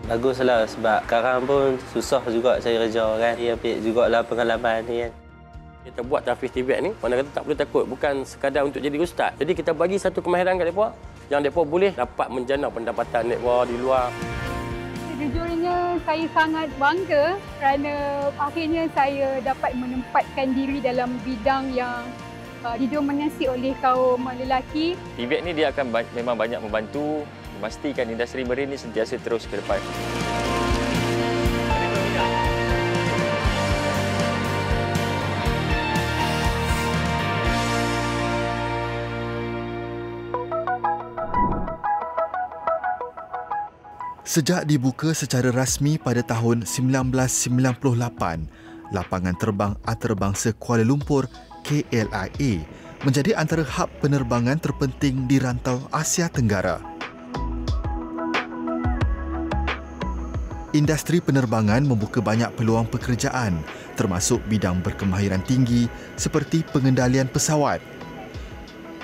Baguslah sebab sekarang pun susah juga cari kerja kan. Dia ambil jugalah pengalaman ni kan. Kita buat Tahfiz TVET ni, mana kata tak perlu takut. Bukan sekadar untuk jadi ustaz. Jadi kita bagi satu kemahiran kat mereka yang mereka boleh dapat menjana pendapatan mereka di luar. Sejujurnya saya sangat bangga kerana akhirnya saya dapat menempatkan diri dalam bidang yang didominasi oleh kaum lelaki. TVET ni dia akan memang banyak membantu memastikan industri marine ni sentiasa terus ke depan. Sejak dibuka secara rasmi pada tahun 1998, lapangan terbang antarabangsa Kuala Lumpur KLIA menjadi antara hub penerbangan terpenting di rantau Asia Tenggara. Industri penerbangan membuka banyak peluang pekerjaan termasuk bidang berkemahiran tinggi seperti pengendalian pesawat.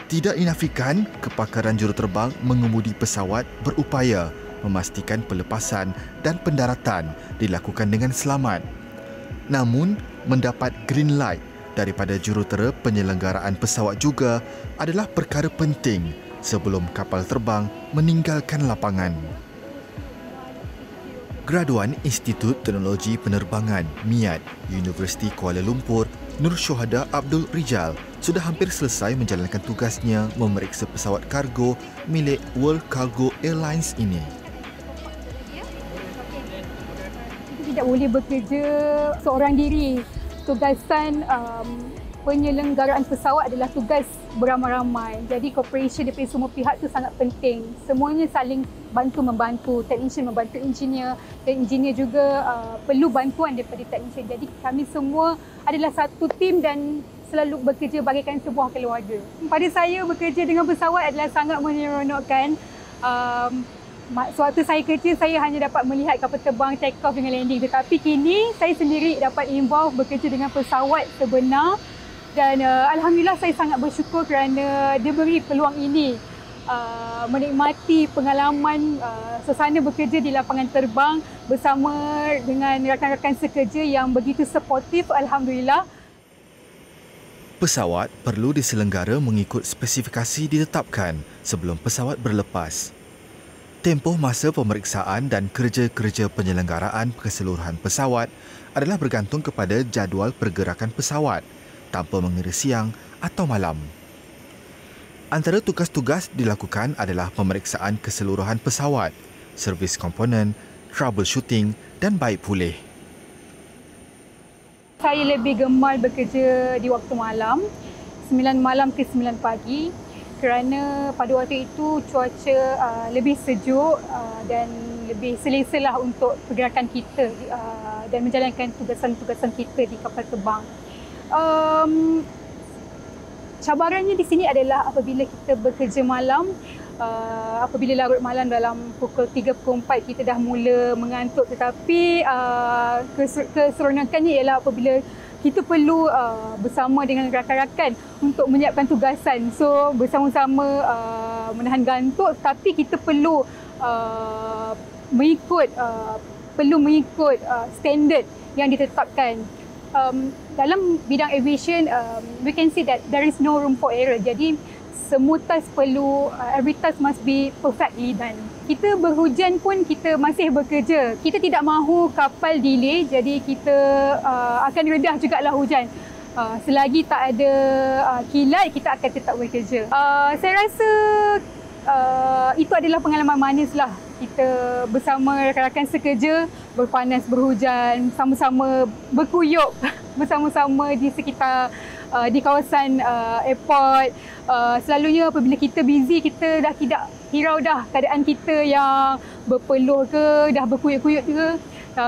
Tidak dinafikan, kepakaran juruterbang mengemudi pesawat berupaya memastikan pelepasan dan pendaratan dilakukan dengan selamat. Namun, mendapat green light daripada jurutera penyelenggaraan pesawat juga adalah perkara penting sebelum kapal terbang meninggalkan lapangan. Graduan Institut Teknologi Penerbangan MIAT Universiti Kuala Lumpur, Nur Syuhada Abdul Rijal sudah hampir selesai menjalankan tugasnya memeriksa pesawat kargo milik World Cargo Airlines ini. Tidak boleh bekerja seorang diri. Tugasan penyelenggaraan pesawat adalah tugas beramai-ramai. Jadi cooperation daripada semua pihak tu sangat penting. Semuanya saling bantu-membantu. Technician membantu engineer dan engineer juga perlu bantuan daripada technician. Jadi kami semua adalah satu tim dan selalu bekerja bagaikan sebuah keluarga. Pada saya bekerja dengan pesawat adalah sangat menyeronokkan. Sewaktu saya kerja, saya hanya dapat melihat kapal terbang take off dengan landing. Tetapi kini, saya sendiri dapat involve bekerja dengan pesawat sebenar. Dan Alhamdulillah, saya sangat bersyukur kerana diberi peluang ini. Menikmati pengalaman suasana bekerja di lapangan terbang bersama dengan rakan-rakan sekerja yang begitu supportif, Alhamdulillah. Pesawat perlu diselenggara mengikut spesifikasi ditetapkan sebelum pesawat berlepas. Tempoh masa pemeriksaan dan kerja-kerja penyelenggaraan keseluruhan pesawat adalah bergantung kepada jadual pergerakan pesawat tanpa mengira siang atau malam. Antara tugas-tugas dilakukan adalah pemeriksaan keseluruhan pesawat, servis komponen, troubleshooting dan baik pulih. Saya lebih gemar bekerja di waktu malam, 9 malam ke 9 pagi. Kerana pada waktu itu cuaca lebih sejuk dan lebih selesalah untuk pergerakan kita dan menjalankan tugasan-tugasan kita di kapal terbang. Cabarannya di sini adalah apabila kita bekerja malam, apabila larut malam dalam pukul 3-4 kita dah mula mengantuk, tetapi keseronokannya ialah apabila kita perlu bersama dengan rakan-rakan untuk menyiapkan tugasan. So bersama-sama menahan gantuk, tapi kita perlu mengikut standard yang ditetapkan. Dalam bidang aviation, we can see that there is no room for error. Jadi semua task perlu, every task must be perfectly done. Kita berhujan pun kita masih bekerja. Kita tidak mahu kapal delay, jadi kita akan redah jugalah hujan. Selagi tak ada kilat, kita akan tetap bekerja. Saya rasa itu adalah pengalaman manislah. Kita bersama rakan-rakan sekerja, berpanas, berhujan, sama-sama berkuyup bersama-sama di sekitar di kawasan airport. Selalunya apabila kita busy, kita dah tidak hirau dah keadaan kita yang berpeluh ke, dah berkuyup-kuyup ke.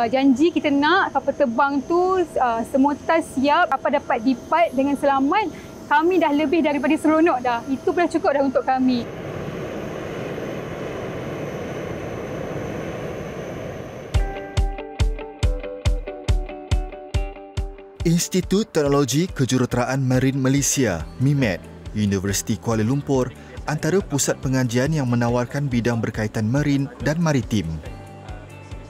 Janji kita nak kapal terbang tu semua task siap, apa dapat dipart dengan selamat. Kami dah lebih daripada seronok dah. Itu dah cukup dah untuk kami. Institut Teknologi Kejuruteraan Marine Malaysia, MIMAT, Universiti Kuala Lumpur, antara pusat pengajian yang menawarkan bidang berkaitan marin dan maritim.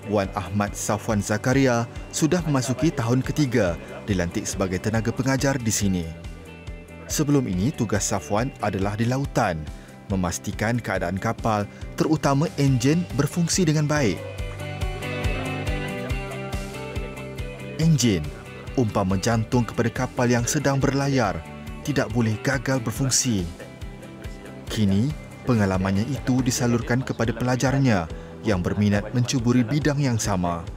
Wan Ahmad Safwan Zakaria sudah memasuki tahun ketiga dilantik sebagai tenaga pengajar di sini. Sebelum ini, tugas Safwan adalah di lautan, memastikan keadaan kapal, terutama enjin, berfungsi dengan baik. Enjin, umpama jantung kepada kapal yang sedang berlayar, tidak boleh gagal berfungsi. Kini, pengalamannya itu disalurkan kepada pelajarnya yang berminat mencuburi bidang yang sama.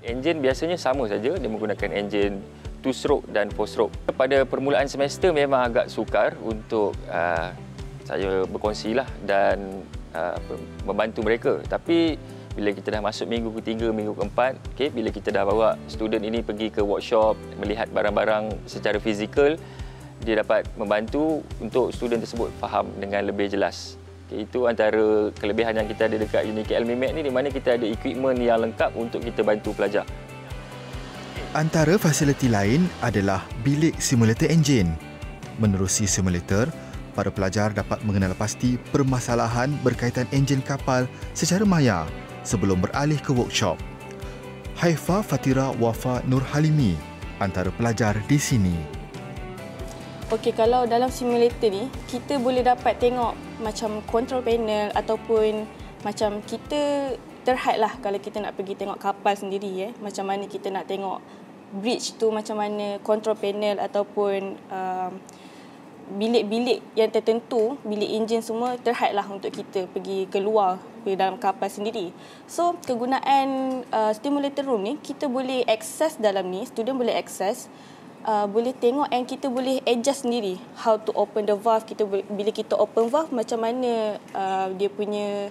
Enjin biasanya sama saja, dia menggunakan enjin 2-stroke dan 4-stroke. Pada permulaan semester memang agak sukar untuk saya berkongsilah dan membantu mereka. Tapi bila kita dah masuk minggu ketiga, minggu keempat, bila kita dah bawa student ini pergi ke workshop, melihat barang-barang secara fizikal, dia dapat membantu untuk student tersebut faham dengan lebih jelas. Itu antara kelebihan yang kita ada dekat UniKL MIMEK ni, di mana kita ada equipment yang lengkap untuk kita bantu pelajar. Antara fasiliti lain adalah bilik simulator enjin. Menerusi simulator, para pelajar dapat mengenal pasti permasalahan berkaitan enjin kapal secara maya sebelum beralih ke workshop. Haifa Fatira Wafa Nur Halimi, antara pelajar di sini. Okey, kalau dalam simulator ni, kita boleh dapat tengok macam control panel ataupun macam kita terhad lah kalau kita nak pergi tengok kapal sendiri. Macam mana kita nak tengok bridge tu, macam mana control panel ataupun bilik-bilik yang tertentu, bilik enjin semua terhad lah untuk kita pergi keluar ke dalam kapal sendiri. So, kegunaan simulator room ni, kita boleh akses dalam ni, student boleh akses, boleh tengok and kita boleh adjust sendiri how to open the valve. Bila kita open valve, macam mana dia punya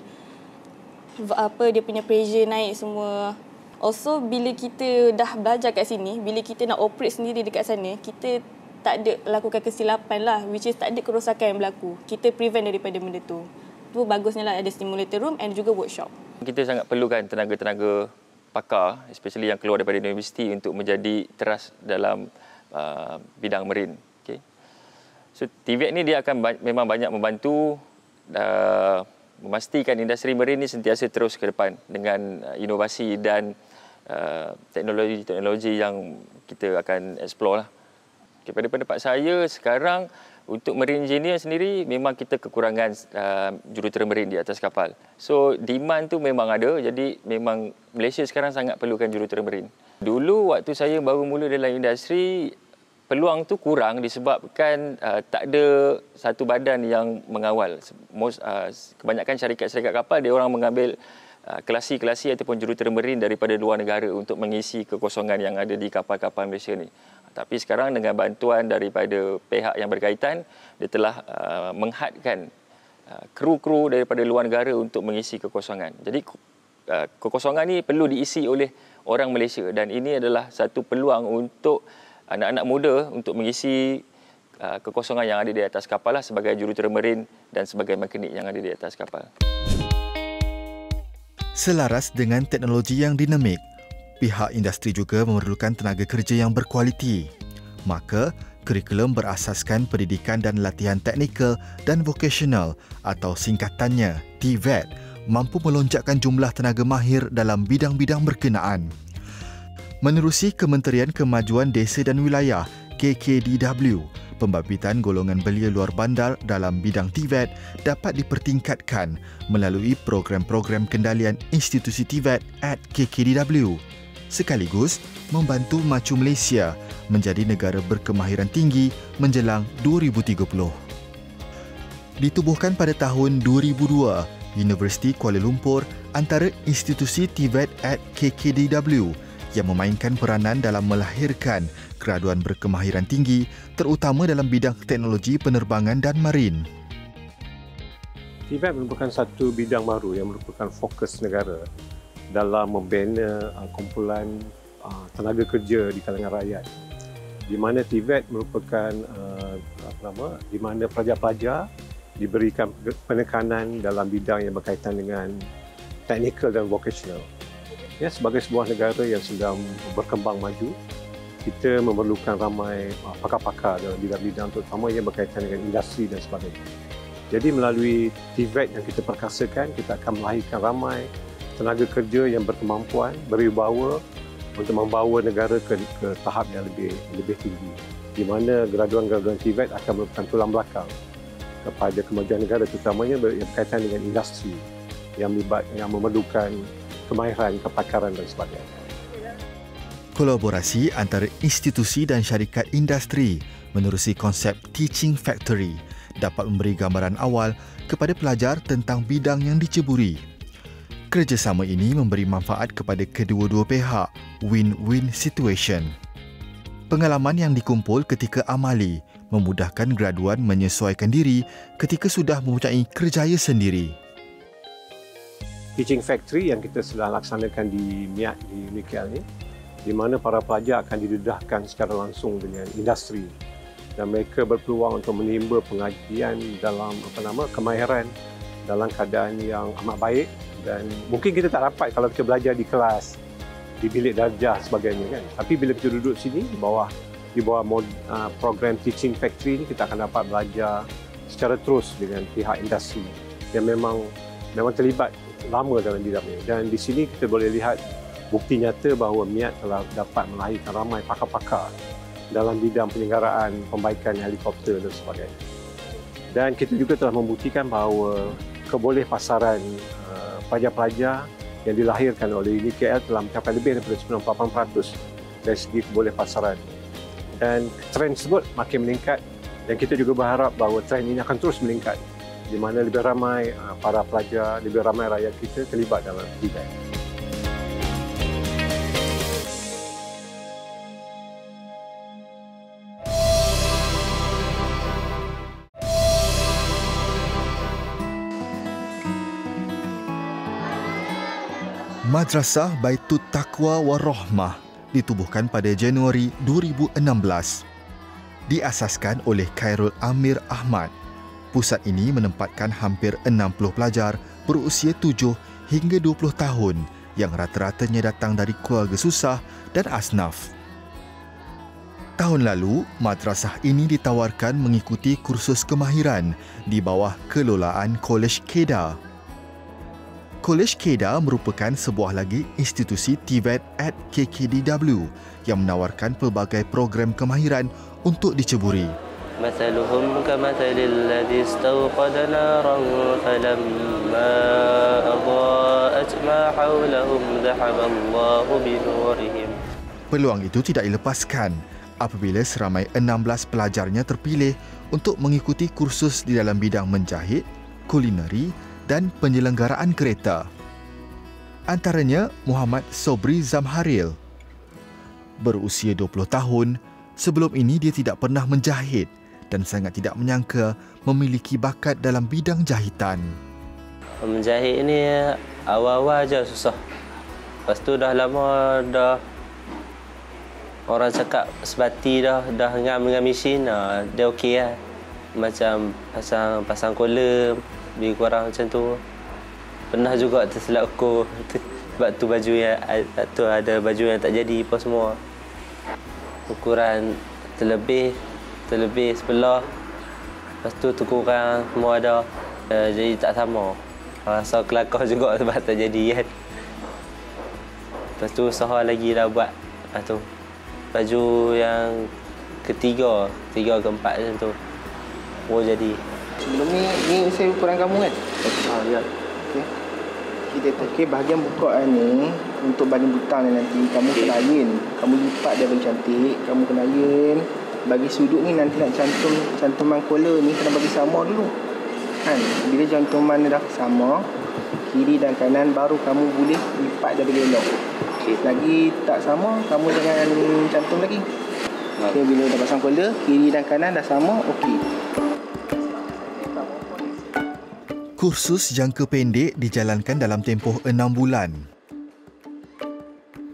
dia punya pressure naik semua. Also, bila kita dah belajar kat sini, bila kita nak operate sendiri dekat sana, kita tak ada lakukan kesilapan lah, which is tak ada kerosakan yang berlaku. Kita prevent daripada benda tu. Tu bagusnya lah ada simulator room and juga workshop. Kita sangat perlukan tenaga-tenaga pakar, especially yang keluar daripada universiti, untuk menjadi teras dalam bidang marine. So TVET ni dia akan memang banyak membantu memastikan industri marine ni sentiasa terus ke depan dengan inovasi dan teknologi-teknologi yang kita akan explore lah. Pada pendapat saya sekarang, untuk marine engineer sendiri memang kita kekurangan jurutera marine di atas kapal. So demand tu memang ada, jadi memang Malaysia sekarang sangat perlukan jurutera marine. Dulu waktu saya baru mula dalam industri, peluang tu kurang disebabkan tak ada satu badan yang mengawal. Kebanyakan syarikat-syarikat kapal, dia orang mengambil kelasi-kelasi ataupun jurutera marine daripada luar negara untuk mengisi kekosongan yang ada di kapal-kapal Malaysia ni. Tapi sekarang dengan bantuan daripada pihak yang berkaitan, dia telah menghadkan kru-kru daripada luar negara untuk mengisi kekosongan. Jadi kekosongan ni perlu diisi oleh orang Malaysia, dan ini adalah satu peluang untuk anak-anak muda untuk mengisi kekosongan yang ada di atas kapal lah, sebagai jurutera marine dan sebagai mekanik yang ada di atas kapal. Selaras dengan teknologi yang dinamik, pihak industri juga memerlukan tenaga kerja yang berkualiti. Maka, kurikulum berasaskan pendidikan dan latihan teknikal dan vocational atau singkatannya TVET mampu melonjakkan jumlah tenaga mahir dalam bidang-bidang berkenaan. Menerusi Kementerian Kemajuan Desa dan Wilayah KKDW, pembabituan golongan belia luar bandar dalam bidang TVET dapat dipertingkatkan melalui program-program kendalian institusi TVET at KKDW, sekaligus membantu maju Malaysia menjadi negara berkemahiran tinggi menjelang 2030. Ditubuhkan pada tahun 2002, Universiti Kuala Lumpur antara institusi TVET at KKDW yang memainkan peranan dalam melahirkan graduan berkemahiran tinggi, terutama dalam bidang teknologi penerbangan dan marin. TVET merupakan satu bidang baru yang merupakan fokus negara dalam membina kumpulan tenaga kerja di kalangan rakyat, di mana TVET merupakan di mana pelajar-pelajar diberikan penekanan dalam bidang yang berkaitan dengan teknikal dan vocational. Ya, sebagai sebuah negara yang sedang berkembang maju, kita memerlukan ramai pakar-pakar dalam bidang-bidang terutama yang berkaitan dengan industri dan sebagainya. Jadi melalui TVET yang kita perkasakan, kita akan melahirkan ramai tenaga kerja yang berkemampuan, berwibawa untuk membawa negara ke tahap yang lebih tinggi. Di mana graduan-graduan TVET akan merupakan tulang belakang kepada kemajuan negara, terutamanya yang berkaitan dengan industri yang memerlukan kemahiran, kepakaran dan sebagainya. Kolaborasi antara institusi dan syarikat industri menerusi konsep Teaching Factory dapat memberi gambaran awal kepada pelajar tentang bidang yang diceburi. Kerjasama ini memberi manfaat kepada kedua-dua pihak, win-win situation. Pengalaman yang dikumpul ketika amali memudahkan graduan menyesuaikan diri ketika sudah mempunyai kerjaya sendiri. Teaching Factory yang kita sedang laksanakan di MIAT di UniKL ni, di mana para pelajar akan didedahkan secara langsung dengan industri dan mereka berpeluang untuk menimba pengajian dalam kemahiran dalam keadaan yang amat baik, dan mungkin kita tak dapat kalau kita belajar di kelas, di bilik darjah sebagainya kan. Tapi bila kita duduk sini di bawah program Teaching Factory ni, kita akan dapat belajar secara terus dengan pihak industri yang memang terlibat lama dalam bidang ini. Dan di sini kita boleh lihat bukti nyata bahawa MIAT telah dapat melahirkan ramai pakar-pakar dalam bidang penyelenggaraan pembaikan helikopter dan sebagainya. Dan kita juga telah membuktikan bahawa keboleh pasaran pelajar-pelajar yang dilahirkan oleh UniKL telah mencapai lebih daripada 98% dari segi keboleh pasaran. Dan trend tersebut makin meningkat dan kita juga berharap bahawa trend ini akan terus meningkat, di mana lebih ramai para pelajar, lebih ramai rakyat kita terlibat dalam bidang. Madrasah Baitut Taqwa Warahmah ditubuhkan pada Januari 2016. Diasaskan oleh Khairul Amir Ahmad. Pusat ini menempatkan hampir 60 pelajar berusia 7 hingga 20 tahun yang rata-ratanya datang dari keluarga susah dan asnaf. Tahun lalu, madrasah ini ditawarkan mengikuti kursus kemahiran di bawah kelolaan Kolej Kedah. Kolej Kedah merupakan sebuah lagi institusi TVET at KKDW yang menawarkan pelbagai program kemahiran untuk diceburi. مثلهم كمثل الذي استوقد نارا فلما أضاءت ما حولهم ذهب الله بنورهم. Peluang itu tidak dilepaskan apabila seramai 16 pelajarnya terpilih untuk mengikuti kursus di dalam bidang menjahit, kulineri dan penyelenggaraan kereta. Antaranya Muhammad Sobri Zamharil. Berusia 20 tahun, sebelum ini dia tidak pernah menjahit dan sangat tidak menyangka memiliki bakat dalam bidang jahitan. Menjahit ini awal-awal aja susah. Lepas tu dah lama dah orang cakap sebati dah ngam dengan mesin, dia okey lah. Macam pasang kolam, lebih kurang macam tu. Pernah juga tersilap ukur sebab tu baju yang tu ada baju yang tak jadi apa semua. Ukuran terlebih sebelah. Lepas tu kurang semua ada. Jadi tak sama. Rasa kelakar juga sebab tak jadi kan. Lepas tu usaha lagi dah buat. Lepas tu baju yang ketiga keempat macam tu. Jadi. Sebelum ni saya ukuran kamu kan? Ya. Okey, bahagian bukaan ni untuk baling butang ni nanti kamu kena iron. Kamu lipat dia bagi cantik, kamu kena iron. Bagi sudut ni nanti nak cantuman collar ni kena bagi sama dulu. Kan? Bila cantuman dah sama, kiri dan kanan baru kamu boleh lipat dia bagi elok. Okey, lagi tak sama, kamu jangan cantum lagi. Okey, bila dah pasang collar, kiri dan kanan dah sama, okey. Kursus jangka pendek dijalankan dalam tempoh 6 bulan.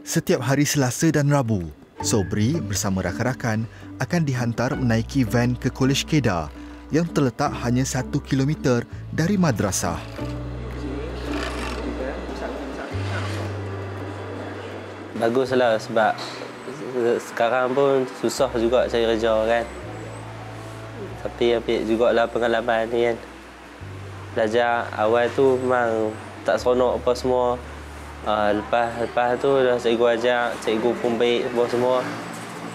Setiap hari Selasa dan Rabu, Sobri bersama rakan-rakan akan dihantar menaiki van ke Kolej Kedah yang terletak hanya 1 kilometer dari madrasah. Baguslah sebab sekarang pun susah juga cari kerja kan. Tapi ambil jugalah pengalaman ni kan. Belajar awal tu memang tak seronok apa semua. Lepas tu dah cikgu ajar, cikgu pun baik apa semua.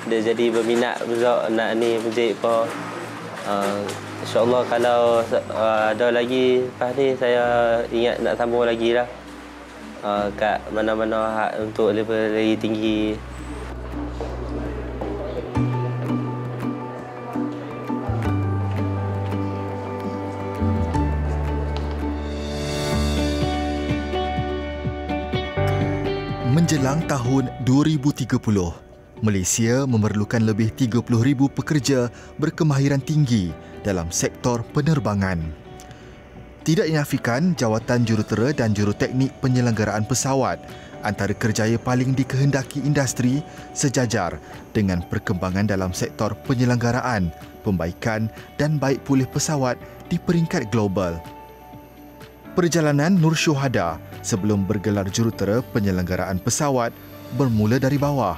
Dia jadi berminat pula nak ni projek apa. InsyaAllah kalau ada lagi lepas ni saya ingat nak sambung lagi lah. Kat mana-mana untuk level lagi tinggi. Menjelang tahun 2030, Malaysia memerlukan lebih 30,000 pekerja berkemahiran tinggi dalam sektor penerbangan. Tidak dinafikan jawatan jurutera dan juruteknik penyelenggaraan pesawat antara kerjaya paling dikehendaki industri sejajar dengan perkembangan dalam sektor penyelenggaraan, pembaikan dan baik pulih pesawat di peringkat global. Perjalanan Nur Syuhada sebelum bergelar jurutera penyelenggaraan pesawat bermula dari bawah.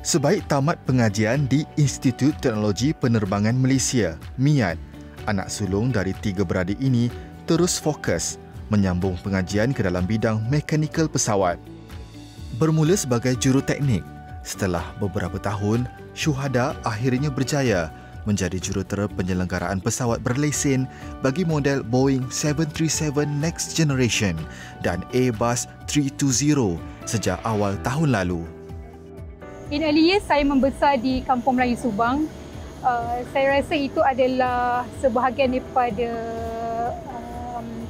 Sebaik tamat pengajian di Institut Teknologi Penerbangan Malaysia, MIAT, anak sulung dari 3 beradik ini terus fokus menyambung pengajian ke dalam bidang mekanikal pesawat. Bermula sebagai juruteknik, setelah beberapa tahun, Syuhada akhirnya berjaya menjadi jurutera penyelenggaraan pesawat berlesen bagi model Boeing 737 Next Generation dan Airbus 320 sejak awal tahun lalu. In early years, saya membesar di Kampung Melayu Subang. Saya rasa itu adalah sebahagian daripada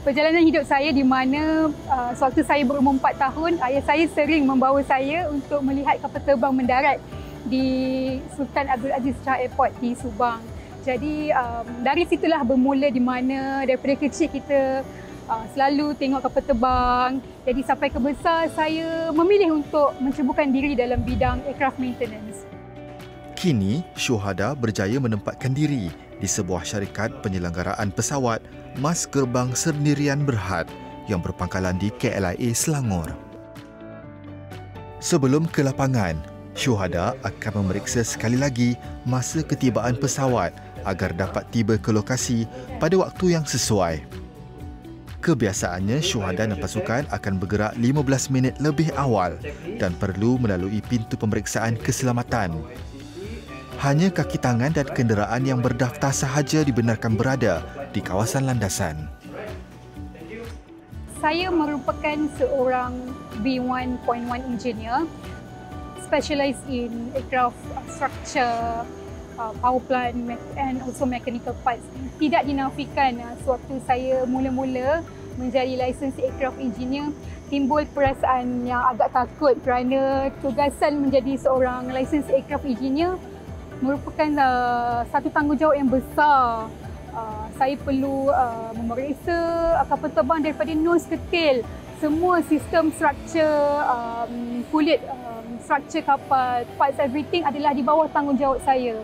perjalanan hidup saya di mana sewaktu saya berumur 4 tahun, ayah saya sering membawa saya untuk melihat kapal terbang mendarat di Sultan Abdul Aziz Shah Airport di Subang. Jadi dari situlah bermula di mana daripada kecil kita selalu tengok kapal terbang. Jadi sampai ke besar saya memilih untuk menceburkan diri dalam bidang aircraft maintenance. Kini, Syuhada berjaya menempatkan diri di sebuah syarikat penyelenggaraan pesawat Mas Gerbang Sendirian Berhad yang berpangkalan di KLIA Selangor. Sebelum ke lapangan, Syuhada akan memeriksa sekali lagi masa ketibaan pesawat agar dapat tiba ke lokasi pada waktu yang sesuai. Kebiasaannya, Syuhada dan pasukan akan bergerak 15 minit lebih awal dan perlu melalui pintu pemeriksaan keselamatan. Hanya kaki tangan dan kenderaan yang berdaftar sahaja dibenarkan berada di kawasan landasan. Saya merupakan seorang B1.1 engineer specialized in aircraft structure, power plant and also mechanical parts. Tidak dinafikan sewaktu saya mula-mula menjadi licensed aircraft engineer, timbul perasaan yang agak takut kerana tugasan menjadi seorang licensed aircraft engineer merupakan satu tanggungjawab yang besar. Saya perlu memeriksa kapal terbang daripada nose ke tail. Semua sistem structure, kulit structure kapal, parts everything adalah di bawah tanggungjawab saya.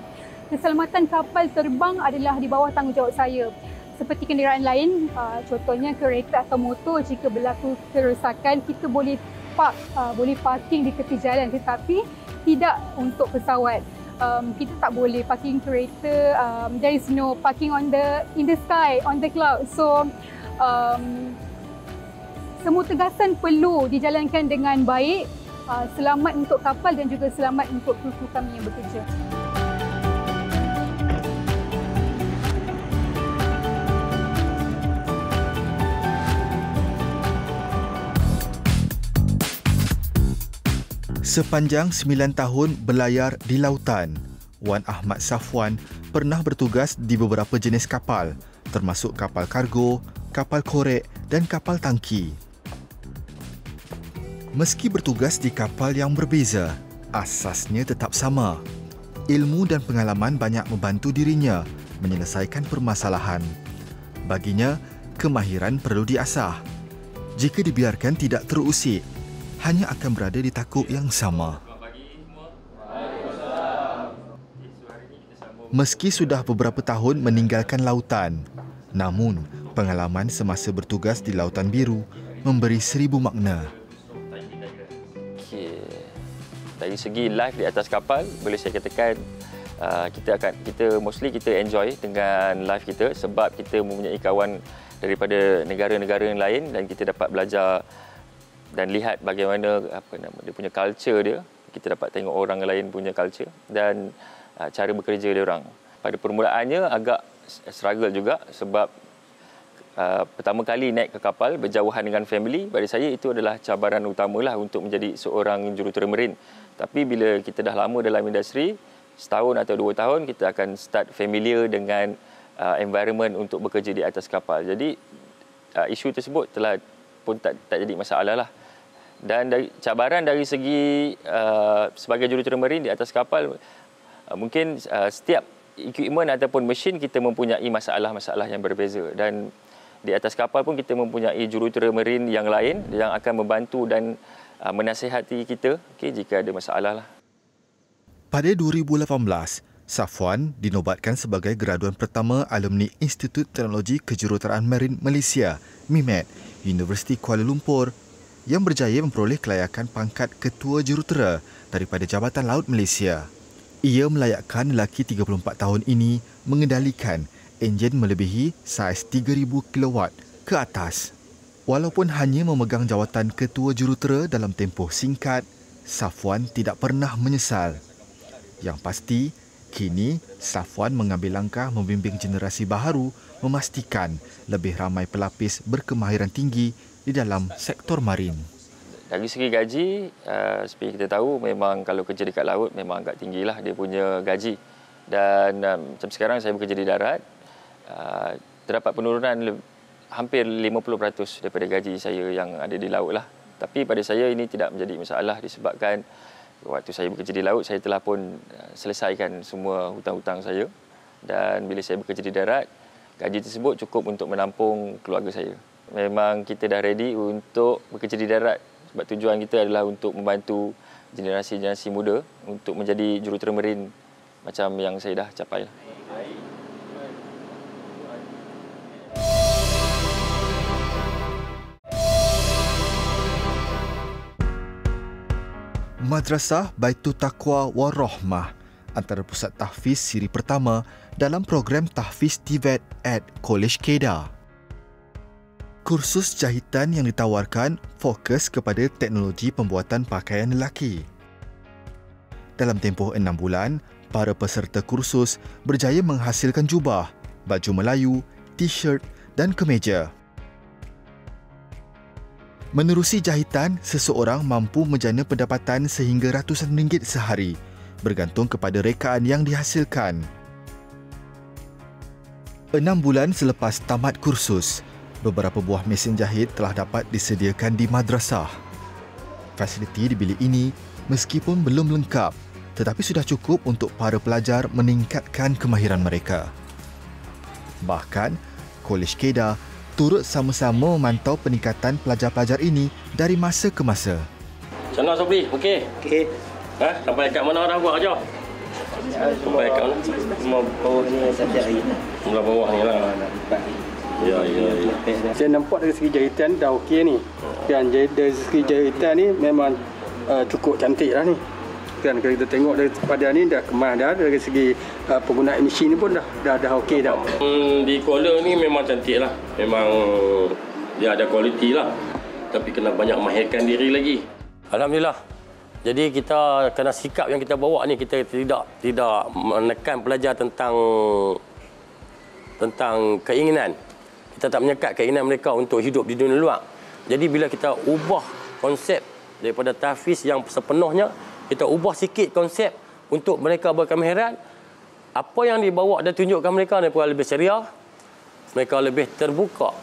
Keselamatan kapal terbang adalah di bawah tanggungjawab saya. Seperti kenderaan lain, contohnya kereta atau motor, jika berlaku kerosakan, kita boleh parking di tepi jalan, tetapi tidak untuk pesawat. Kita tak boleh parking kereta, there is no parking in the sky, on the cloud. So, semua tegasan perlu dijalankan dengan baik, selamat untuk kapal dan juga selamat untuk kru kami yang bekerja. Sepanjang 9 tahun berlayar di lautan, Wan Ahmad Safwan pernah bertugas di beberapa jenis kapal, termasuk kapal kargo, kapal korek dan kapal tangki. Meski bertugas di kapal yang berbeza, asasnya tetap sama. Ilmu dan pengalaman banyak membantu dirinya menyelesaikan permasalahan. Baginya, kemahiran perlu diasah. Jika dibiarkan tidak terusik, hanya akan berada di takuk yang sama. Meski sudah beberapa tahun meninggalkan lautan, namun pengalaman semasa bertugas di Lautan Biru memberi 1000 makna. Dari segi life di atas kapal, boleh saya katakan kita mostly kita enjoy dengan life kita sebab kita mempunyai kawan daripada negara-negara yang lain dan kita dapat belajar dan lihat bagaimana dia punya culture dia. Kita dapat tengok orang lain punya culture dan cara bekerja dia orang. Pada permulaannya agak struggle juga sebab pertama kali naik ke kapal berjauhan dengan family, bagi saya itu adalah cabaran utamalah untuk menjadi seorang jurutera marine. Tapi bila kita dah lama dalam industri, setahun atau 2 tahun, kita akan start familiar dengan environment untuk bekerja di atas kapal. Jadi isu tersebut telah pun tak jadi masalah lah. Dan cabaran dari segi sebagai jurutera marine di atas kapal, mungkin setiap equipment ataupun mesin kita mempunyai masalah-masalah yang berbeza. Dan di atas kapal pun kita mempunyai jurutera marine yang lain yang akan membantu dan menasihati kita jika ada masalah lah. Pada 2018, Safwan dinobatkan sebagai graduan pertama alumni Institut Teknologi Kejuruteraan Marine Malaysia, MIMET, Universiti Kuala Lumpur yang berjaya memperoleh kelayakan pangkat Ketua Jurutera daripada Jabatan Laut Malaysia. Ia melayakkan lelaki 34 tahun ini mengendalikan enjin melebihi saiz 3,000 kW ke atas. Walaupun hanya memegang jawatan Ketua Jurutera dalam tempoh singkat, Safwan tidak pernah menyesal. Yang pasti, kini Safwan mengambil langkah membimbing generasi baharu memastikan lebih ramai pelapis berkemahiran tinggi di dalam sektor marin. Dari segi gaji, seperti kita tahu memang kalau kerja dekat laut memang agak tinggilah dia punya gaji. Dan macam sekarang saya bekerja di darat, terdapat penurunan hampir 50% daripada gaji saya yang ada di laut lah. Tapi pada saya ini tidak menjadi masalah disebabkan waktu saya bekerja di laut saya telah pun selesaikan semua hutang-hutang saya. Dan bila saya bekerja di darat, gaji tersebut cukup untuk menampung keluarga saya. Memang kita dah ready untuk bekerja di darat sebab tujuan kita adalah untuk membantu generasi-generasi muda untuk menjadi jurutera marine macam yang saya dah capai. Madrasah Baitul Taqwa Warahmah antara pusat tahfiz siri pertama dalam program tahfiz TVET at College Kedah. Kursus jahitan yang ditawarkan fokus kepada teknologi pembuatan pakaian lelaki. Dalam tempoh 6 bulan, para peserta kursus berjaya menghasilkan jubah, baju Melayu, t-shirt dan kemeja. Menerusi jahitan, seseorang mampu menjana pendapatan sehingga ratusan ringgit sehari, bergantung kepada rekaan yang dihasilkan. 6 bulan selepas tamat kursus, beberapa buah mesin jahit telah dapat disediakan di madrasah. Fasiliti di bilik ini meskipun belum lengkap, tetapi sudah cukup untuk para pelajar meningkatkan kemahiran mereka. Bahkan, Kolej Kedah turut sama-sama memantau peningkatan pelajar-pelajar ini dari masa ke masa. Macam mana Sobri? Okey? Okey. Sampai kat mana dah buat kerja? Sampai kat mana? Semua bawah ni saja hari. Mula bawah ni lah. Ya. Saya nampak dari segi jahitan dah okey ni. Dan dari segi jahitan ni memang cukup cantik lah ni. Kan kalau kita tengok daripada ni dah kemas dah, dari segi penggunaan mesin ni pun dah okey dah. Di Kuala ni memang cantik lah. Memang dia ada kualiti lah. Tapi kena banyak mahirkan diri lagi. Alhamdulillah. Jadi kita kena sikap yang kita bawa ni, kita tidak menekan pelajar tentang keinginan. Kita tak menyekat keinginan mereka untuk hidup di dunia luar. Jadi bila kita ubah konsep daripada tahfiz yang sepenuhnya, kita ubah sikit konsep untuk mereka berkemahiran, apa yang dibawa dan tunjukkan mereka lebih ceria, mereka lebih terbuka,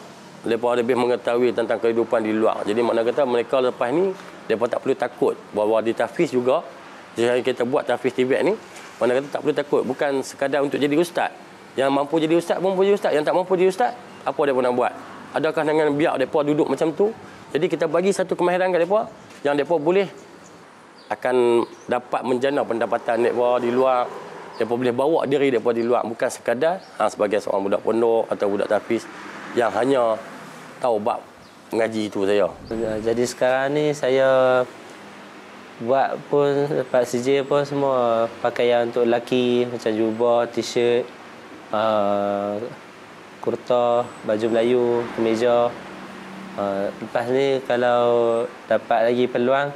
mereka lebih mengetahui tentang kehidupan di luar. Jadi makna kata mereka lepas ni, mereka tak perlu takut bahawa di tahfiz juga, jika kita buat tahfiz TVET ni, makna kata tak perlu takut, bukan sekadar untuk jadi ustaz. Yang mampu jadi ustaz pun jadi ustaz, yang tak mampu jadi ustaz, apa dia pun nak buat? Adakah dengan biar mereka duduk macam tu? Jadi kita bagi satu kemahiran kat mereka, yang mereka boleh akan dapat menjana pendapatan mereka di luar. Mereka boleh bawa diri mereka di luar. Bukan sekadar sebagai seorang budak pondok atau budak tahfiz yang hanya tahu bab mengaji itu saja. Jadi sekarang ni saya buat pun dapat CJ pun semua pakaian untuk lelaki macam jubah, t-shirt, kurta, baju Melayu, kemeja. Lepas ni kalau dapat lagi peluang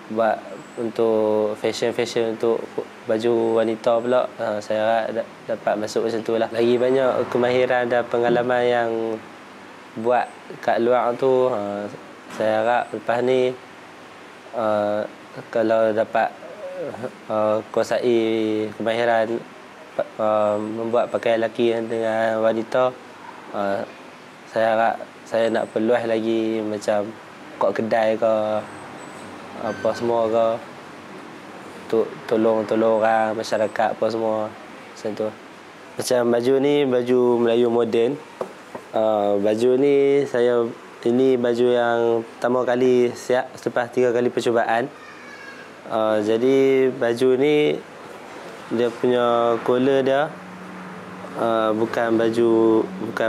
buat untuk fashion untuk baju wanita pula, saya harap dapat masuk macam tu lah. Lagi banyak kemahiran dan pengalaman yang buat kat luar tu, saya harap lepas ni kalau dapat kuasai kemahiran membuat pakaian lelaki dengan wanita, saya harap saya nak peluas lagi macam buka kedai ke apa semua ke, untuk tolong orang masyarakat apa semua macam tu. Macam baju ni baju Melayu moden. Baju ni ini baju yang pertama kali siap selepas 3 kali percubaan. Jadi baju ni dia punya collar dia bukan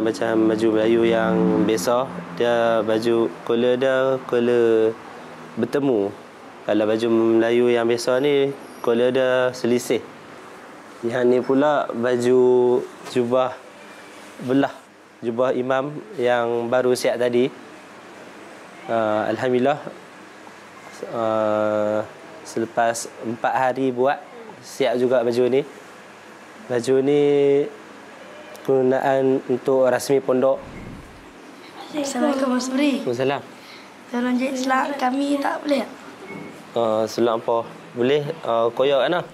macam baju Melayu yang biasa. Dia baju collar bertemu. Kalau baju Melayu yang biasa ni collar dia selisih. Yang ni pula baju jubah belah, jubah imam yang baru siap tadi. Alhamdulillah selepas 4 hari buat siap juga baju ni. Baju ni penggunaan untuk rasmi pondok. Assalamualaikum Mas Bri. Waalaikumsalam. Tolong jahit selak kami tak boleh? Selak apa? Boleh koyak kan?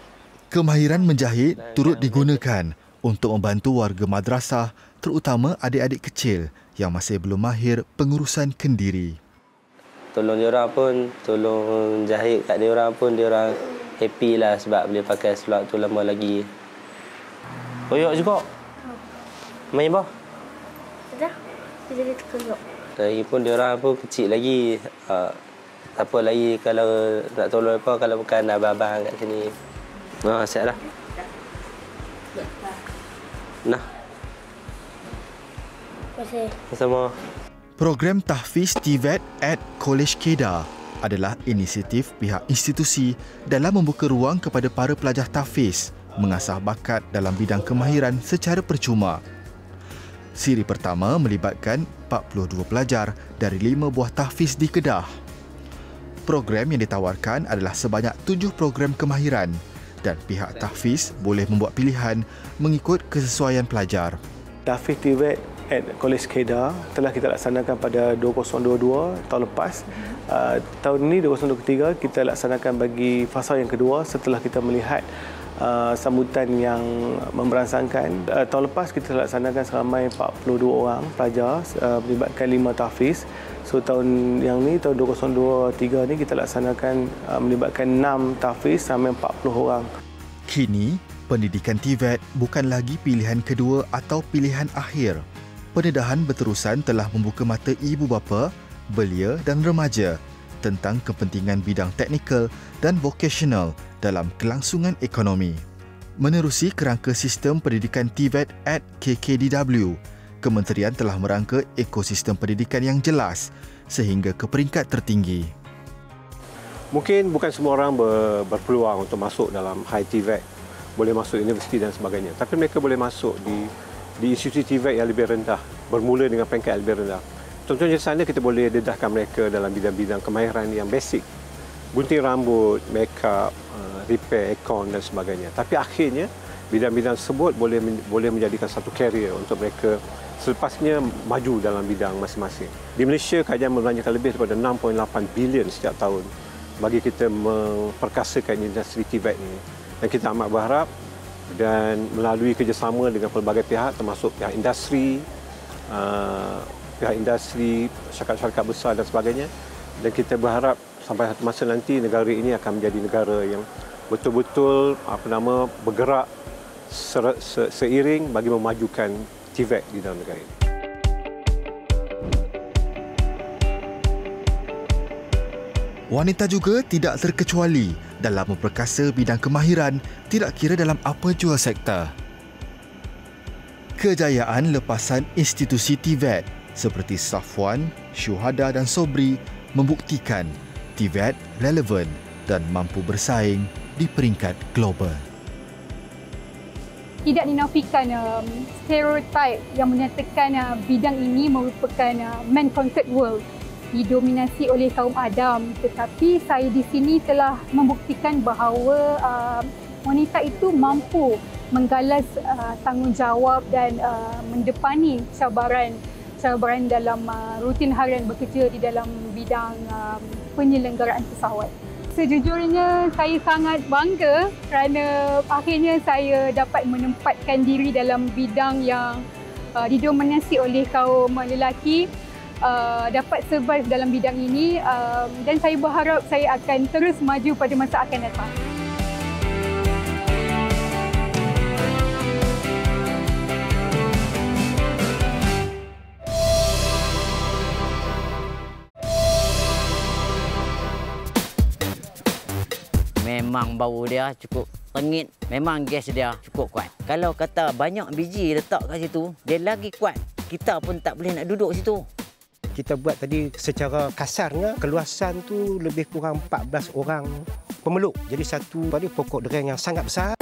Kemahiran menjahit turut digunakan untuk membantu warga madrasah, terutama adik-adik kecil yang masih belum mahir pengurusan kendiri. Tolong diorang pun, tolong jahit kat diorang pun, diorang happy lah sebab boleh pakai selak tu lama lagi. Koyak juga? Main apa? Dah, dia jadi terkoyak. Lagipun diorang pun kecil lagi. Tak apa lagi kalau nak tolong apa kalau bukan abang-abang kat sini. Siap dah. Nah. Terima kasih. Sama. Program Tahfiz TVET at Kolej Kedah adalah inisiatif pihak institusi dalam membuka ruang kepada para pelajar tahfiz mengasah bakat dalam bidang kemahiran secara percuma. Siri pertama melibatkan 42 pelajar dari 5 buah tahfiz di Kedah. Program yang ditawarkan adalah sebanyak 7 program kemahiran dan pihak tahfiz boleh membuat pilihan mengikut kesesuaian pelajar. Tahfiz TVET at Kolej Kedah telah kita laksanakan pada 2022 tahun lepas. Tahun ini 2023 kita laksanakan bagi fasa yang kedua setelah kita melihat sambutan yang memberangsangkan. Tahun lepas kita laksanakan seramai 42 orang pelajar melibatkan 5 tahfiz. So tahun yang ni, tahun 2023 ni kita laksanakan melibatkan 6 tahfiz sampai 40 orang. Kini, pendidikan TVET bukan lagi pilihan kedua atau pilihan akhir. Pendedahan berterusan telah membuka mata ibu bapa, belia dan remaja tentang kepentingan bidang teknikal dan vokasional dalam kelangsungan ekonomi. Menerusi kerangka sistem pendidikan TVET at KKDW, Kementerian telah merangka ekosistem pendidikan yang jelas sehingga ke peringkat tertinggi. Mungkin bukan semua orang berpeluang untuk masuk dalam high TVET, boleh masuk universiti dan sebagainya. Tapi mereka boleh masuk di institusi TVET yang lebih rendah, bermula dengan peringkat yang lebih rendah. Contohnya di sana kita boleh dedahkan mereka dalam bidang-bidang kemahiran yang basic. Gunting rambut, make-up, repair, aircon dan sebagainya. Tapi akhirnya, bidang-bidang tersebut boleh menjadikan satu career untuk mereka selepasnya maju dalam bidang masing-masing. Di Malaysia, kajian membelanjakan lebih daripada 6.8 bilion setiap tahun bagi kita memperkasakan industri TVET ini. Dan kita amat berharap dan melalui kerjasama dengan pelbagai pihak termasuk pihak industri, syarikat-syarikat besar dan sebagainya. Dan kita berharap sampai satu masa nanti negara ini akan menjadi negara yang betul-betul bergerak seiring bagi memajukan TVET di dalam negara ini. Wanita juga tidak terkecuali dalam memperkasa bidang kemahiran, tidak kira dalam apa jua sektor. Kejayaan lepasan institusi TVET seperti Safwan, Syuhada dan Sobri membuktikan TVET relevan dan mampu bersaing di peringkat global. tidak dinafikan stereotip yang menyatakan bidang ini merupakan man-conquered world, didominasi oleh kaum Adam. Tetapi saya di sini telah membuktikan bahawa wanita itu mampu menggalas tanggungjawab dan mendepani cabaran dalam rutin harian bekerja di dalam bidang penyelenggaraan pesawat. Sejujurnya saya sangat bangga kerana akhirnya saya dapat menempatkan diri dalam bidang yang didominasi oleh kaum lelaki, dapat survive dalam bidang ini, dan saya berharap saya akan terus maju pada masa akan datang. Memang bau dia cukup tengit, memang gas dia cukup kuat. Kalau kata banyak biji letak kat situ, dia lagi kuat. Kita pun tak boleh nak duduk situ. Kita buat tadi secara kasarnya, keluasan tu lebih kurang 14 orang pemeluk. Jadi satu tadi pokok durian yang sangat besar.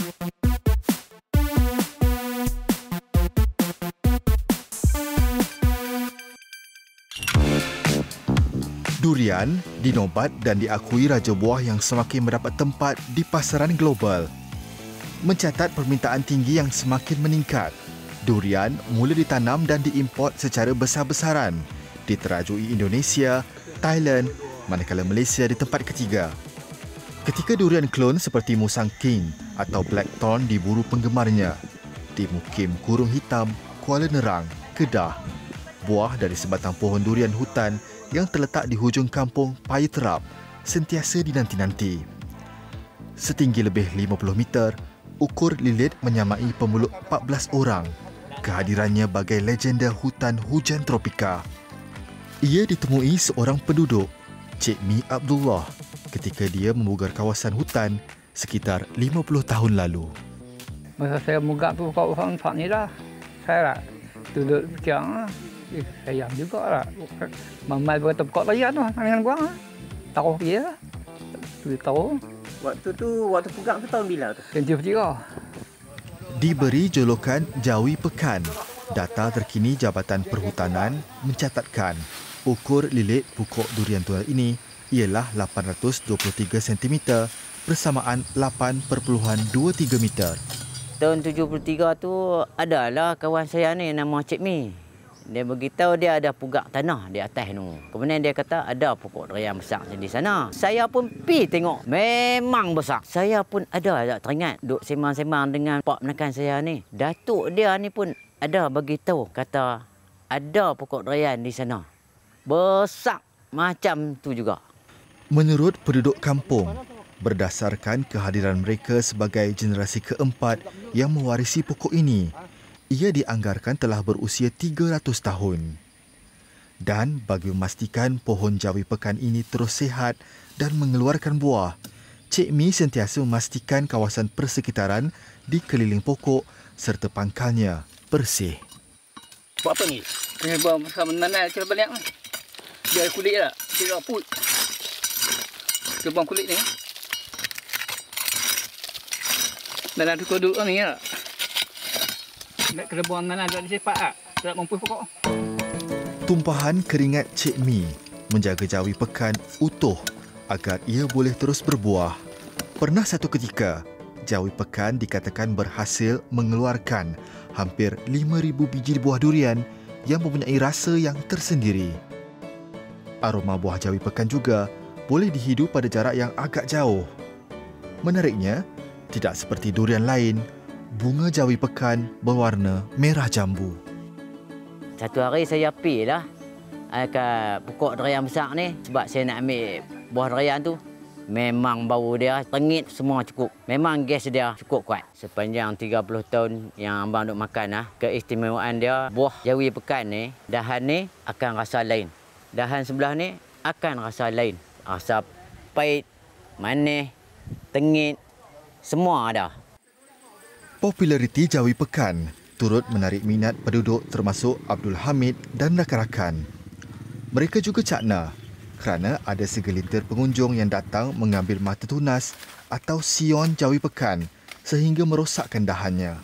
Durian dinobat dan diakui raja buah yang semakin mendapat tempat di pasaran global. Mencatat permintaan tinggi yang semakin meningkat, durian mula ditanam dan diimport secara besar-besaran, diterajui Indonesia, Thailand, manakala Malaysia di tempat ketiga. Ketika durian klon seperti Musang King atau Blackthorn diburu penggemarnya, di Mukim Kurung Hitam, Kuala Nerang, Kedah, buah dari sebatang pohon durian hutan yang terletak di hujung kampung Paya Terap sentiasa dinanti-nanti. Setinggi lebih 50 meter, ukur lilit menyamai pemeluk 14 orang. Kehadirannya bagai legenda hutan hujan tropika. Ia ditemui seorang penduduk, Cik Mi Abdullah, ketika dia memugar kawasan hutan sekitar 50 tahun lalu. Masa saya mugar pokok pohon ni dah, saya duduk fikir, sayang juga lah. Mamai berkata pokok layan tu, dengan buang lah. Tahu dia lah. 7 tahun. Waktu pegang tu tahun bila tu? 73. Diberi julukan Jawi Pekan, data terkini Jabatan Perhutanan mencatatkan ukur lilit pokok durian tunggal ini ialah 823 cm bersamaan 8.23 meter. Tahun 73 tu adalah kawan saya ni nama Cik Mi. Dia beritahu dia ada pugak tanah di atas tu. Kemudian dia kata ada pokok durian besar di sana. Saya pun pergi tengok. Memang besar. Saya pun ada tak teringat duk sembang-sembang dengan pak menekan saya ni. Datuk dia ni pun ada beritahu kata ada pokok durian di sana. Besar macam tu juga. Menurut penduduk kampung, berdasarkan kehadiran mereka sebagai generasi keempat yang mewarisi pokok ini, ia dianggarkan telah berusia 300 tahun. Dan bagi memastikan pohon Jawi Pekan ini terus sihat dan mengeluarkan buah, Cik Mi sentiasa memastikan kawasan persekitaran di keliling pokok serta pangkalnya bersih. Buat apa ni? Ini buang bersama nanai cara balik ni. Dia ada kulit tak? Dia raput. Dia buang kulit ni. Dan ada kodok ni tak? Nak kena buang nanah tak cepat tak? Tak mampu pokok. Tumpahan keringat Cik Mi menjaga Jawi Pekan utuh agar ia boleh terus berbuah. Pernah satu ketika, Jawi Pekan dikatakan berhasil mengeluarkan hampir 5,000 biji buah durian yang mempunyai rasa yang tersendiri. Aroma buah Jawi Pekan juga boleh dihidu pada jarak yang agak jauh. Menariknya, tidak seperti durian lain, bunga Jawi Pekan berwarna merah jambu. Satu hari saya pergi lah ke pokok durian besar ni sebab saya nak ambil buah durian tu. Memang bau dia tengit semua cukup. Memang gas dia cukup kuat. Sepanjang 30 tahun yang abang duk makan lah, keistimewaan dia buah Jawi Pekan ni, dahan ni akan rasa lain. Dahan sebelah ni akan rasa lain. Rasa pahit, manis, tengit, semua ada. Populariti Jawi Pekan turut menarik minat penduduk termasuk Abdul Hamid dan rakan-rakan. Mereka juga cakna kerana ada segelintir pengunjung yang datang mengambil mata tunas atau sion Jawi Pekan sehingga merosakkan dahannya.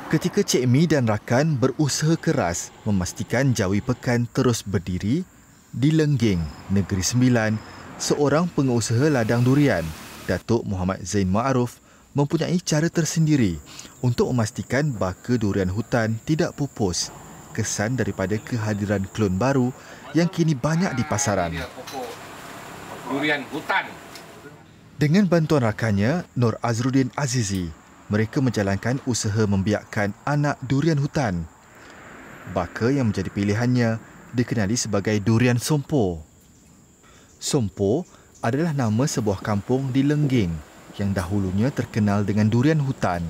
Ketika Cik Mi dan rakan berusaha keras memastikan Jawi Pekan terus berdiri, di Lengging, Negeri Sembilan, seorang pengusaha ladang durian, Datuk Muhammad Zain Ma'ruf, mempunyai cara tersendiri untuk memastikan baka durian hutan tidak pupus, kesan daripada kehadiran klon baru yang kini banyak di pasaran. Durian hutan. Dengan bantuan rakannya, Nur Azruddin Azizi, mereka menjalankan usaha membiakkan anak durian hutan. Baka yang menjadi pilihannya dikenali sebagai durian sompo. Sompo adalah nama sebuah kampung di Lengging yang dahulunya terkenal dengan durian hutan.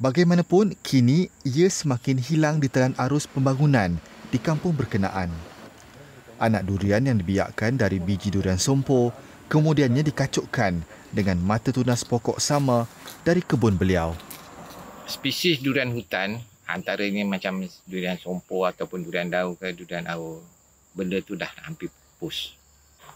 Bagaimanapun, kini ia semakin hilang di telan arus pembangunan di kampung berkenaan. Anak durian yang dibiakkan dari biji durian sompo kemudiannya dikacukkan dengan mata tunas pokok sama dari kebun beliau. Spesies durian hutan, antaranya macam durian sompo ataupun durian dau ke durian au, benda tu dah hampir pupus.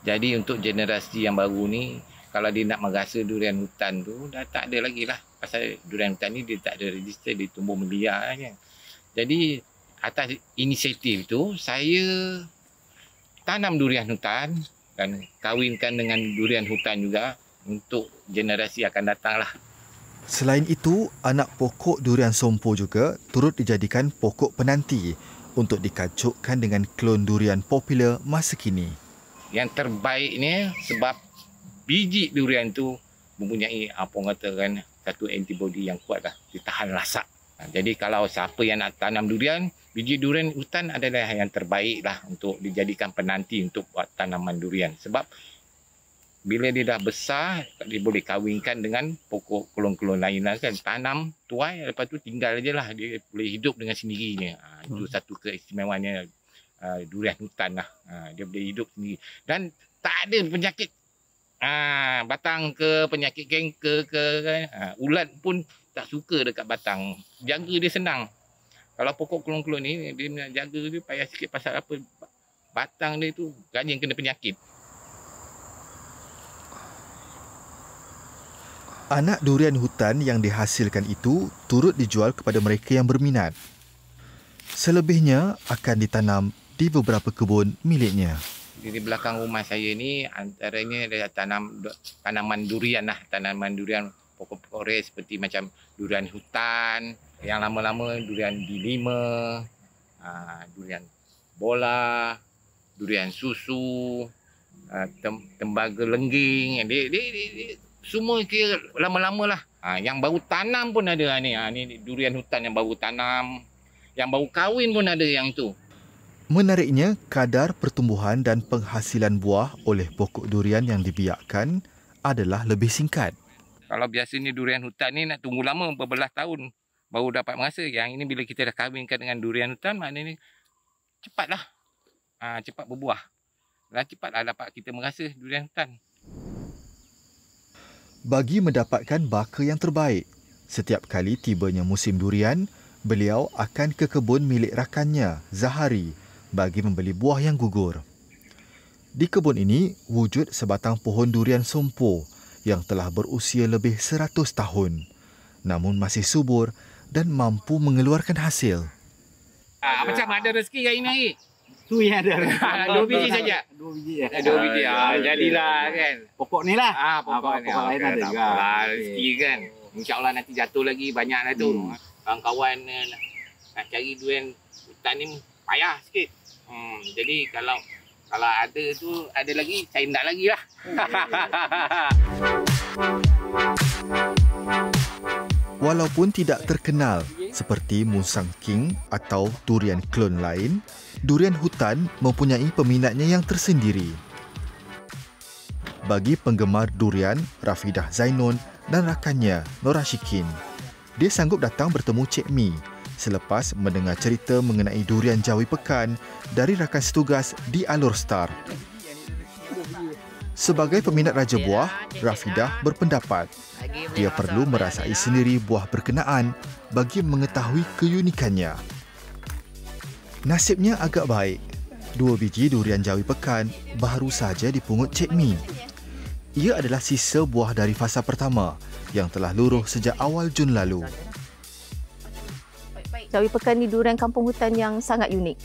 Jadi untuk generasi yang baru ni, kalau dia nak merasa durian hutan tu, dah tak ada lagi lah. Pasal durian hutan ni dia tak ada register, dia tumbuh meliar aja. Jadi atas inisiatif tu, saya tanam durian hutan dan kahwinkan dengan durian hutan juga untuk generasi akan datang lah. Selain itu, anak pokok durian sompo juga turut dijadikan pokok penanti untuk dikacukkan dengan klon durian popular masa kini. Yang terbaik ni sebab biji durian tu mempunyai apa orang katakan satu antibody yang kuat lah, dia tahan lasak. Jadi kalau siapa yang nak tanam durian, biji durian hutan adalah yang terbaik lah untuk dijadikan penanti untuk buat tanaman durian. Sebab bila dia dah besar, dia boleh kahwinkan dengan pokok klon-klon lain lah kan. Tanam, tuai, lepas tu tinggal je lah. Dia boleh hidup dengan sendirinya. Itu satu keistimewaannya durian hutan lah. Dia boleh hidup sendiri. Dan tak ada penyakit batang ke, penyakit kanker ke. Ulat pun tak suka dekat batang. Jaga dia senang. Kalau pokok klon-klon ni, dia nak jaga dia payah sikit pasal apa. Batang dia tu ganjing kena penyakit. Anak durian hutan yang dihasilkan itu turut dijual kepada mereka yang berminat. Selebihnya akan ditanam di beberapa kebun miliknya. Di belakang rumah saya ni antaranya ada tanaman durian lah. Tanaman durian pokok-pokok rare seperti macam durian hutan. Yang lama-lama durian dilima, durian bola, durian susu, tembaga lengging. Dia semua kira lama-lama lah. Yang baru tanam pun ada ni. Ni durian hutan yang baru tanam. Yang baru kahwin pun ada yang tu. Menariknya, kadar pertumbuhan dan penghasilan buah oleh pokok durian yang dibiakkan adalah lebih singkat. Kalau biasanya durian hutan ni nak tunggu lama berbelas tahun baru dapat merasa. Yang ini bila kita dah kahwinkan dengan durian hutan, maknanya cepatlah. Cepat berbuah. Dan cepatlah dapat kita merasa durian hutan. Bagi mendapatkan baka yang terbaik, setiap kali tibanya musim durian, beliau akan ke kebun milik rakannya, Zahari, bagi membeli buah yang gugur. Di kebun ini, wujud sebatang pohon durian sompo yang telah berusia lebih 100 tahun, namun masih subur dan mampu mengeluarkan hasil. Macam ada rezeki hari ini? Tu yang ada. 2 biji saja. 2 biji. 2 biji. Jadilah kan. Pokok ni lah. Pokok ni. Pokok lain ada juga. Rezeki kan. InsyaAllah nanti jatuh lagi banyak lah tu. Kawan-kawan nak cari durian hutan ni payah sikit. Jadi kalau ada tu, ada lagi, saya nak lagi lah. Walaupun tidak terkenal seperti Musang King atau durian klon lain, durian hutan mempunyai peminatnya yang tersendiri. Bagi penggemar durian, Rafidah Zainon dan rakannya, Nora Shikin, dia sanggup datang bertemu Cik Mi selepas mendengar cerita mengenai durian Jawi Pekan dari rakan setugas di Alor Star. Sebagai peminat raja buah, Rafidah berpendapat dia perlu merasai sendiri buah berkenaan bagi mengetahui keunikannya. Nasibnya agak baik. 2 biji durian Jawi Pekan baru saja dipungut Cik Mi. Ia adalah sisa buah dari fasa pertama yang telah luruh sejak awal Jun lalu. Jawi Pekan ni durian kampung hutan yang sangat unik.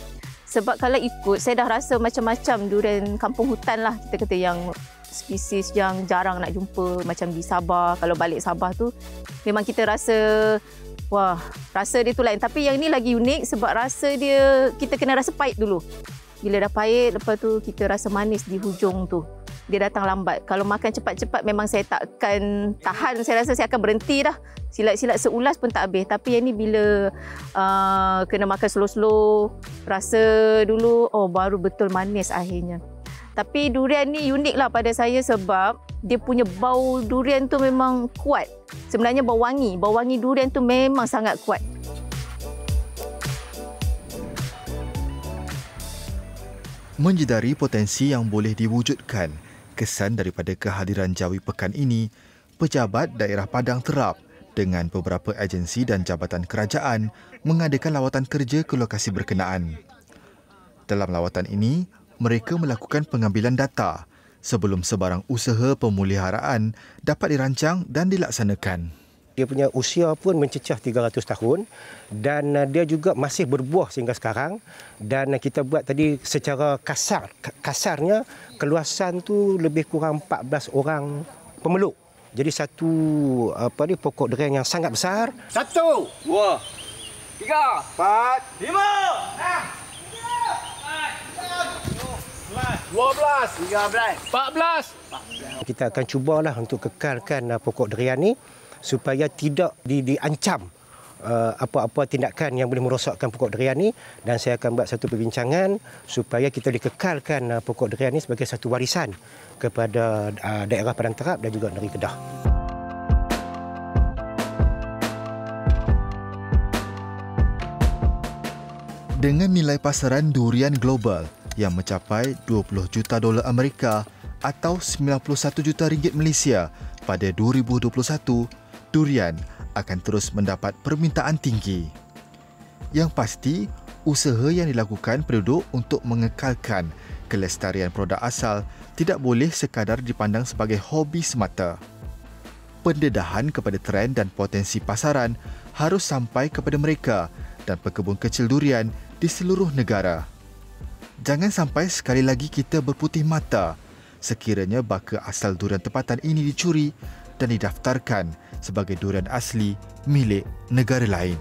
Sebab kalau ikut, saya dah rasa macam-macam durian kampung hutan lah, kita kata yang spesies yang jarang nak jumpa, macam di Sabah. Kalau balik Sabah tu, memang kita rasa, wah, rasa dia tu lain. Tapi yang ni lagi unik sebab rasa dia, kita kena rasa pahit dulu. Bila dah pahit, lepas tu kita rasa manis di hujung tu. Dia datang lambat. Kalau makan cepat-cepat memang saya takkan tahan. Saya rasa saya akan berhenti dah. Silat-silat seulas pun tak habis. Tapi yang ni bila kena makan slow-slow, rasa dulu, oh baru betul manis akhirnya. Tapi durian ni unik lah pada saya sebab dia punya bau durian tu memang kuat. Sebenarnya bau wangi durian tu memang sangat kuat. Menjedari potensi yang boleh diwujudkan, kesan daripada kehadiran Jawi Pekan ini, pejabat daerah Padang Terap dengan beberapa agensi dan jabatan kerajaan mengadakan lawatan kerja ke lokasi berkenaan. Dalam lawatan ini, mereka melakukan pengambilan data sebelum sebarang usaha pemeliharaan dapat dirancang dan dilaksanakan. Dia punya usia pun mencecah 300 tahun dan dia juga masih berbuah sehingga sekarang. Dan kita buat tadi secara kasarnya keluasan tu lebih kurang 14 orang pemeluk. Jadi satu pokok durian yang sangat besar. 1, 2, 3, 4, 5, 12, 13, 14. Kita akan cubalah untuk kekalkan pokok durian ni supaya tidak diancam apa-apa tindakan yang boleh merosakkan pokok durian ni, dan saya akan buat satu perbincangan supaya kita dikekalkan pokok durian ni sebagai satu warisan kepada daerah Padang Terap dan juga negeri Kedah. Dengan nilai pasaran durian global yang mencapai 20 juta dolar Amerika atau 91 juta ringgit Malaysia pada 2021, durian akan terus mendapat permintaan tinggi. Yang pasti, usaha yang dilakukan penduduk untuk mengekalkan kelestarian produk asal tidak boleh sekadar dipandang sebagai hobi semata. Pendedahan kepada trend dan potensi pasaran harus sampai kepada mereka dan pekebun kecil durian di seluruh negara. Jangan sampai sekali lagi kita berputih mata sekiranya baka asal durian tempatan ini dicuri dan didaftarkan sebagai durian asli milik negara lain.